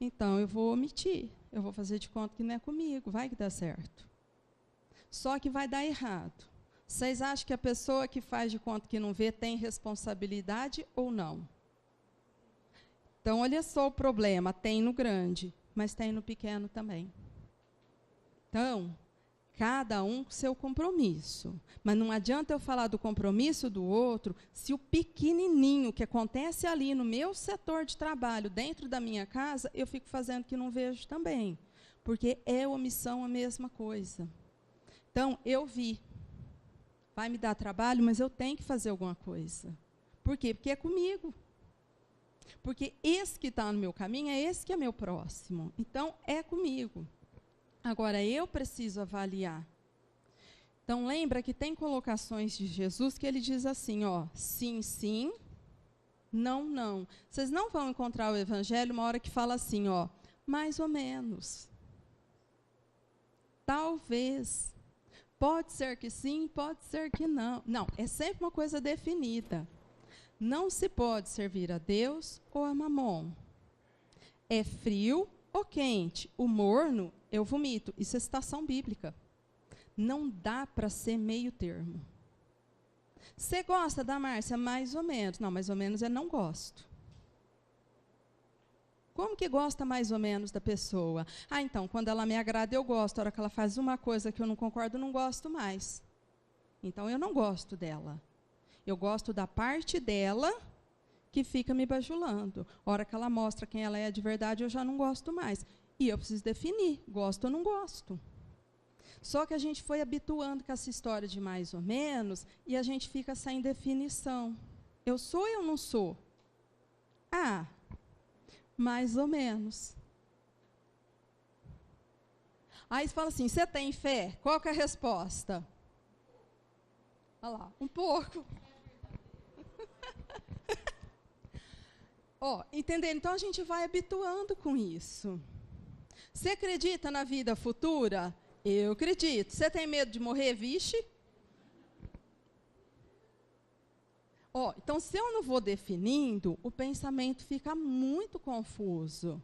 Então, eu vou omitir. Eu vou fazer de conta que não é comigo. Vai que dá certo. Só que vai dar errado. Vocês acham que a pessoa que faz de conta que não vê tem responsabilidade ou não? Então, olha só o problema. Tem no grande, mas tem no pequeno também. Então, cada um com seu compromisso. Mas não adianta eu falar do compromisso do outro se o pequenininho que acontece ali no meu setor de trabalho, dentro da minha casa, eu fico fazendo que não vejo também. Porque é omissão a mesma coisa. Então, eu vi. Vai me dar trabalho, mas eu tenho que fazer alguma coisa. Por quê? Porque é comigo. Porque esse que está no meu caminho é esse que é meu próximo. Então, é comigo. Agora, eu preciso avaliar. Então, lembra que tem colocações de Jesus que ele diz assim, ó, sim, sim, não, não. Vocês não vão encontrar o evangelho uma hora que fala assim, ó, mais ou menos. Talvez. Pode ser que sim, pode ser que não. Não, é sempre uma coisa definida. Não se pode servir a Deus ou a Mamon. É frio ou quente? O morno, eu vomito. Isso é citação bíblica. Não dá para ser meio termo. Você gosta da Márcia? Mais ou menos. Não, mais ou menos é não gosto. Como que gosta mais ou menos da pessoa? Ah, então, quando ela me agrada, eu gosto. A hora que ela faz uma coisa que eu não concordo, eu não gosto mais. Então, eu não gosto dela. Eu gosto da parte dela que fica me bajulando. A hora que ela mostra quem ela é de verdade, eu já não gosto mais. E eu preciso definir, gosto ou não gosto. Só que a gente foi habituando com essa história de mais ou menos, e a gente fica sem definição. Eu sou ou eu não sou? Ah, mais ou menos. Aí você fala assim, você tem fé? Qual que é a resposta? Olha lá, um pouco. Ó, entendendo? Então, a gente vai habituando com isso. Você acredita na vida futura? Eu acredito. Você tem medo de morrer? Vixe. Ó, então, se eu não vou definindo, o pensamento fica muito confuso.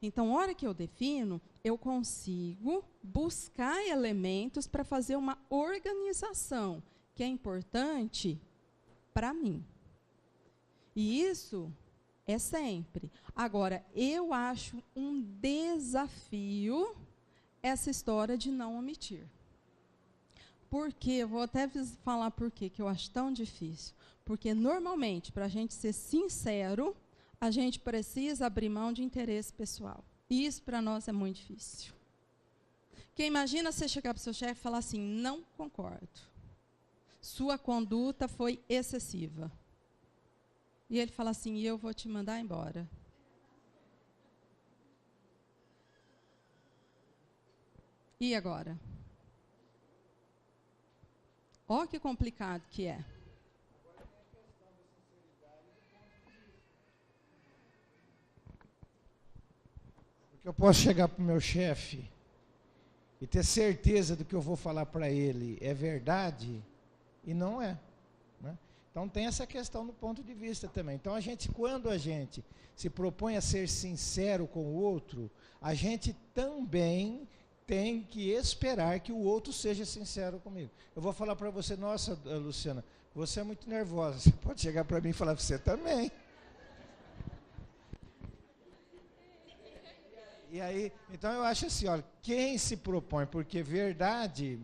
Então, a hora que eu defino, eu consigo buscar elementos para fazer uma organização, que é importante para mim. E isso é sempre. Agora, eu acho um desafio essa história de não omitir. Por quê? Eu vou até falar por quê, que eu acho tão difícil. Porque, normalmente, para a gente ser sincero, a gente precisa abrir mão de interesse pessoal. E isso, para nós, é muito difícil. Porque imagina você chegar para o seu chefe e falar assim, não concordo. Sua conduta foi excessiva. E ele fala assim, eu vou te mandar embora. E agora? Olha que complicado que é. Porque eu posso chegar para o meu chefe e ter certeza do que eu vou falar para ele é verdade e não é. Né? Então tem essa questão do ponto de vista também. Então quando a gente se propõe a ser sincero com o outro, a gente também tem que esperar que o outro seja sincero comigo. Eu vou falar para você, nossa, Luciana, você é muito nervosa. Você pode chegar para mim e falar, você também. E aí, então eu acho assim, olha, quem se propõe, porque verdade,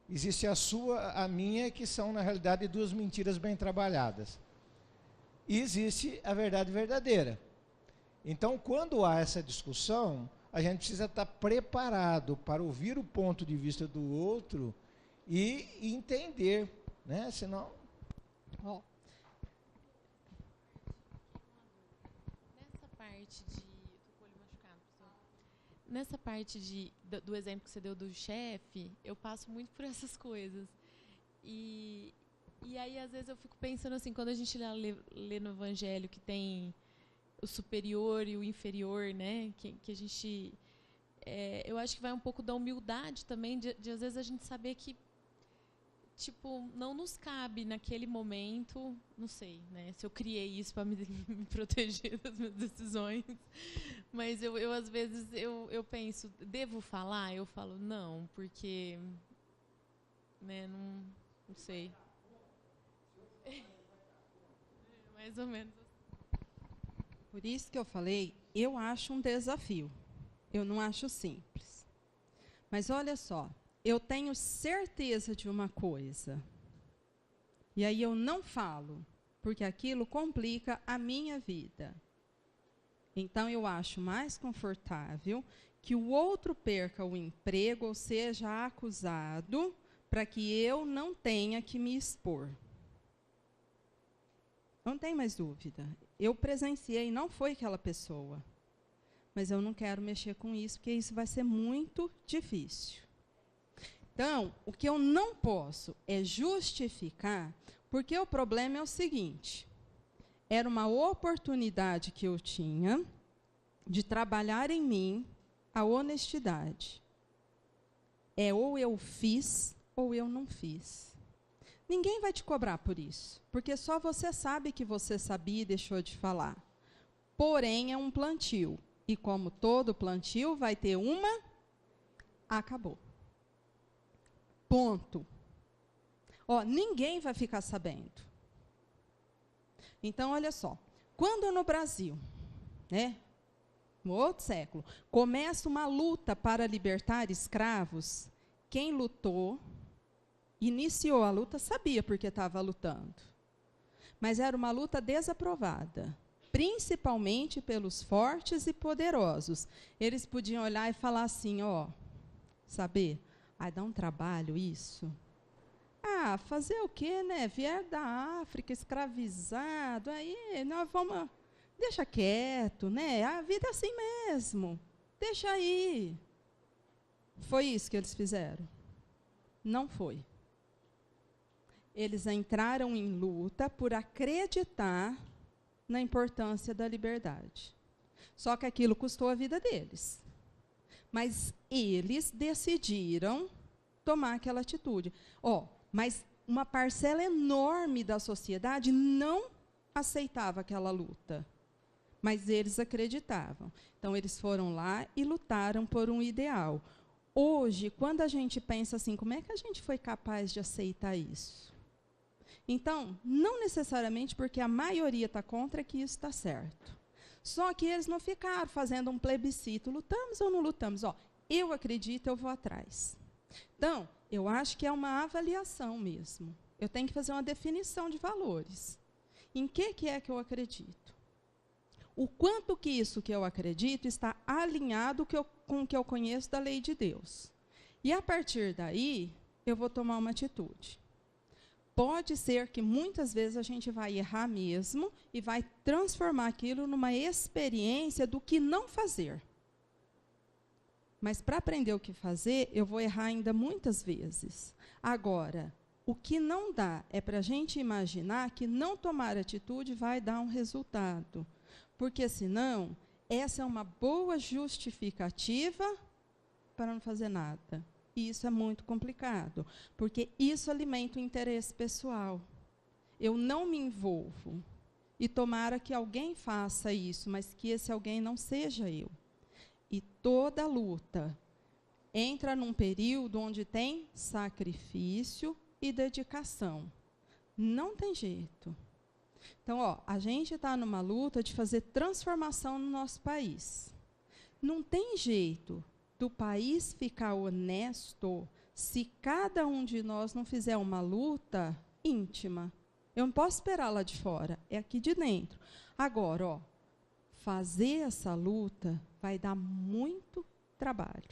existe a sua, a minha, que são na realidade duas mentiras bem trabalhadas. E existe a verdade verdadeira. Então, quando há essa discussão, a gente precisa estar preparado para ouvir o ponto de vista do outro e entender, né? Senão... Nessa parte do exemplo que você deu do chefe, eu passo muito por essas coisas. E aí, às vezes, eu fico pensando assim, quando a gente lê no Evangelho que tem o superior e o inferior, né? Que a gente... eu acho que vai um pouco da humildade também, de às vezes a gente saber que, tipo, não nos cabe naquele momento, não sei, né? Se eu criei isso para me proteger das minhas decisões, mas eu às vezes eu penso, devo falar? Eu falo não, porque, né? Não sei. Mais ou menos. Por isso que eu falei, eu acho um desafio. Eu não acho simples. Mas olha só, eu tenho certeza de uma coisa. E aí eu não falo, porque aquilo complica a minha vida. Então eu acho mais confortável que o outro perca o emprego ou seja acusado para que eu não tenha que me expor. Não tem mais dúvida. Eu presenciei, não foi aquela pessoa. Mas eu não quero mexer com isso, porque isso vai ser muito difícil. Então, o que eu não posso é justificar, porque o problema é o seguinte: era uma oportunidade que eu tinha de trabalhar em mim a honestidade. É ou eu fiz, ou eu não fiz. Ninguém vai te cobrar por isso, porque só você sabe que você sabia e deixou de falar. Porém, é um plantio. E como todo plantio, vai ter acabou. Ponto. Ninguém vai ficar sabendo. Então, olha só. Quando no Brasil, né, no outro século, começa uma luta para libertar escravos, quem lutou, iniciou a luta, sabia porque estava lutando. Mas era uma luta desaprovada, principalmente pelos fortes e poderosos. Eles podiam olhar e falar assim, saber, dá um trabalho isso. Fazer o quê, né? Vier da África, escravizado, aí nós vamos... Deixa quieto, né? A vida é assim mesmo. Deixa aí. Foi isso que eles fizeram? Não foi. Eles entraram em luta por acreditar na importância da liberdade. Só que aquilo custou a vida deles. Mas eles decidiram tomar aquela atitude. Mas uma parcela enorme da sociedade não aceitava aquela luta. Mas eles acreditavam. Então, eles foram lá e lutaram por um ideal. Hoje, quando a gente pensa assim, como é que a gente foi capaz de aceitar isso? Então, não necessariamente porque a maioria está contra que isso está certo. Só que eles não ficaram fazendo um plebiscito, lutamos ou não lutamos? Eu acredito, eu vou atrás. Então, eu acho que é uma avaliação mesmo. Eu tenho que fazer uma definição de valores. Em que é que eu acredito? O quanto que isso que eu acredito está alinhado com o que eu conheço da lei de Deus. E, a partir daí, eu vou tomar uma atitude. Pode ser que muitas vezes a gente vai errar mesmo e vai transformar aquilo numa experiência do que não fazer. Mas, para aprender o que fazer, eu vou errar ainda muitas vezes. Agora, o que não dá é para a gente imaginar que não tomar atitude vai dar um resultado. Porque, senão, essa é uma boa justificativa para não fazer nada. E isso é muito complicado, porque isso alimenta o interesse pessoal. Eu não me envolvo. E tomara que alguém faça isso, mas que esse alguém não seja eu. E toda luta entra num período onde tem sacrifício e dedicação. Não tem jeito. Então, ó, a gente está numa luta de fazer transformação no nosso país. Não tem jeito do país ficar honesto se cada um de nós não fizer uma luta íntima. Eu não posso esperar lá de fora, é aqui de dentro. Agora, ó, fazer essa luta vai dar muito trabalho.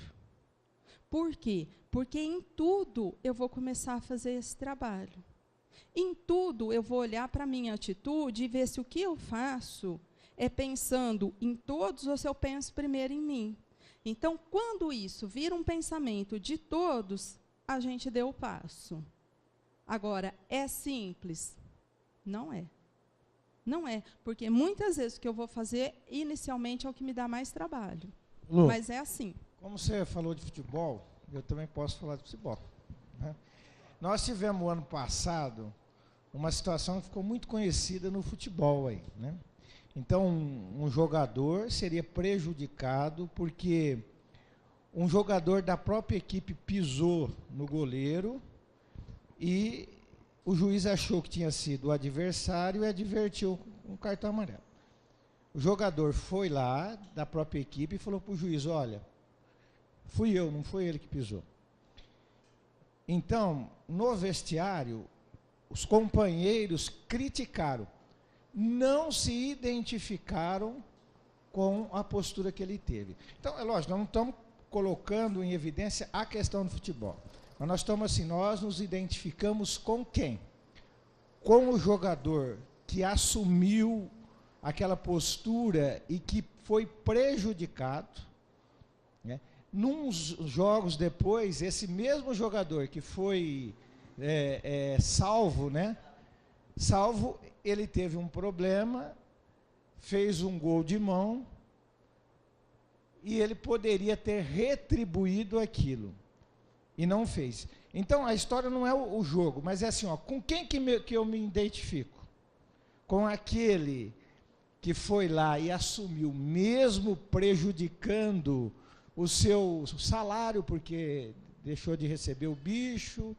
Por quê? Porque em tudo eu vou começar a fazer esse trabalho. Em tudo eu vou olhar para a minha atitude e ver se o que eu faço é pensando em todos ou se eu penso primeiro em mim. Então, quando isso vira um pensamento de todos, a gente deu o passo. Agora, é simples? Não é. Não é, porque muitas vezes o que eu vou fazer, inicialmente, é o que me dá mais trabalho. Lu, mas é assim. Como você falou de futebol, eu também posso falar de futebol, né? Nós tivemos, ano passado, uma situação que ficou muito conhecida no futebol aí, né? Então, um jogador seria prejudicado porque um jogador da própria equipe pisou no goleiro e o juiz achou que tinha sido o adversário e advertiu com um cartão amarelo. O jogador foi lá, da própria equipe, e falou para o juiz, olha, fui eu, não foi ele que pisou. Então, no vestiário, os companheiros criticaram, não se identificaram com a postura que ele teve. Então, é lógico, nós não estamos colocando em evidência a questão do futebol. Mas nós estamos assim, nós nos identificamos com quem? Com o jogador que assumiu aquela postura e que foi prejudicado, né? Nos jogos depois, esse mesmo jogador que foi salvo, né? Salvo, ele teve um problema, fez um gol de mão e ele poderia ter retribuído aquilo. E não fez. Então, a história não é o jogo, mas é assim, ó, com quem que eu me identifico? Com aquele que foi lá e assumiu, mesmo prejudicando o seu salário, porque deixou de receber o bicho,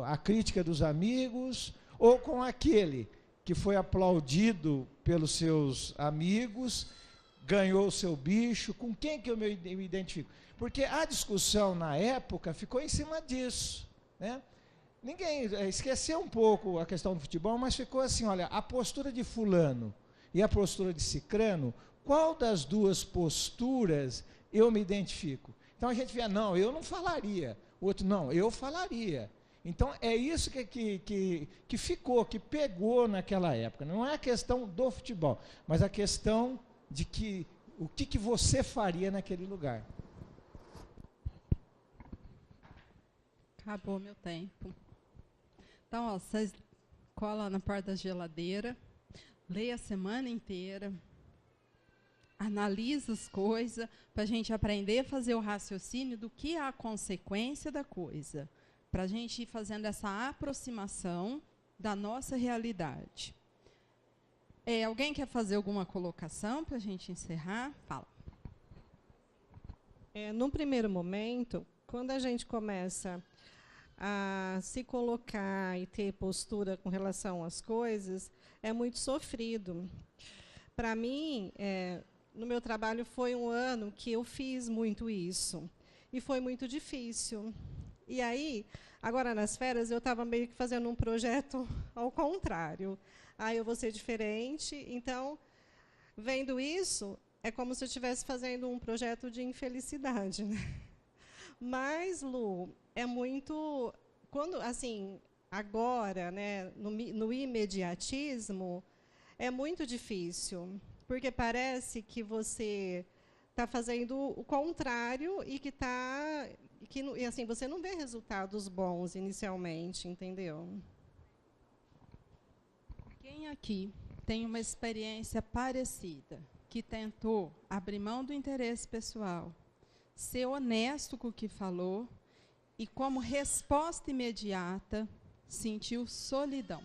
a crítica dos amigos, ou com aquele que foi aplaudido pelos seus amigos, ganhou o seu bicho, com quem que eu me identifico? Porque a discussão na época ficou em cima disso, né? Ninguém esqueceu um pouco a questão do futebol, mas ficou assim, olha, a postura de fulano e a postura de cicrano, qual das duas posturas eu me identifico? Então a gente via, não, eu não falaria, o outro, não, eu falaria. Então é isso que ficou, que pegou naquela época. Não é a questão do futebol, mas a questão de o que você faria naquele lugar. Acabou meu tempo. Então, ó, vocês colam na porta da geladeira, leia a semana inteira, analisa as coisas, para a gente aprender a fazer o raciocínio do que é a consequência da coisa, para a gente ir fazendo essa aproximação da nossa realidade. Alguém quer fazer alguma colocação para a gente encerrar? Fala. Num primeiro momento, quando a gente começa a se colocar e ter postura com relação às coisas, é muito sofrido. Para mim, no meu trabalho, foi um ano que eu fiz muito isso. E foi muito difícil. E aí, agora nas férias, eu estava meio que fazendo um projeto ao contrário. Eu vou ser diferente. Então, vendo isso, é como se eu estivesse fazendo um projeto de infelicidade, né? Mas, Lu, é muito... Quando, assim, agora, né, no imediatismo, é muito difícil, porque parece que você está fazendo o contrário e e assim, você não vê resultados bons inicialmente, entendeu? Quem aqui tem uma experiência parecida, que tentou abrir mão do interesse pessoal, ser honesto com o que falou e, como resposta imediata, sentiu solidão?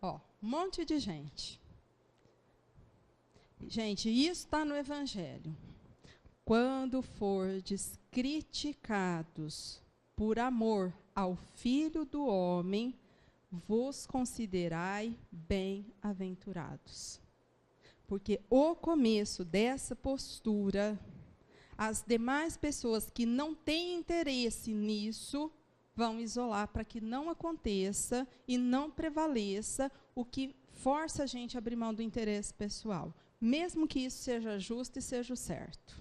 Ó, um monte de gente. Gente, isso está no Evangelho. Quando fordes criticados por amor ao Filho do Homem, vos considerai bem-aventurados. Porque o começo dessa postura, as demais pessoas que não têm interesse nisso, vão isolar para que não aconteça e não prevaleça o que força a gente a abrir mão do interesse pessoal, mesmo que isso seja justo e seja o certo.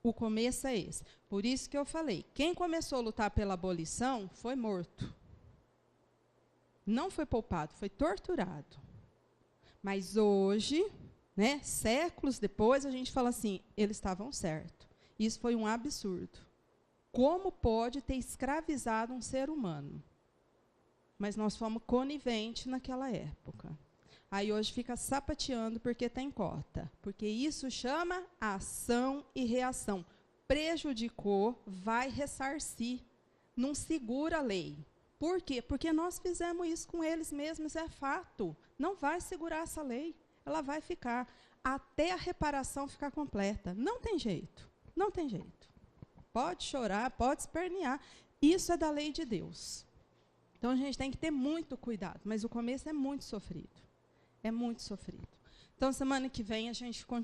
O começo é esse. Por isso que eu falei, quem começou a lutar pela abolição foi morto. Não foi poupado, foi torturado. Mas hoje, né, séculos depois, a gente fala assim, eles estavam certos. Isso foi um absurdo. Como pode ter escravizado um ser humano? Mas nós fomos coniventes naquela época. Aí hoje fica sapateando porque tem cota. Porque isso chama ação e reação. Prejudicou, vai ressarcir. Não segura a lei. Por quê? Porque nós fizemos isso com eles mesmos, é fato. Não vai segurar essa lei. Ela vai ficar até a reparação ficar completa. Não tem jeito. Não tem jeito. Pode chorar, pode espernear. Isso é da lei de Deus. Então, a gente tem que ter muito cuidado. Mas o começo é muito sofrido. É muito sofrido. Então, semana que vem, a gente continua.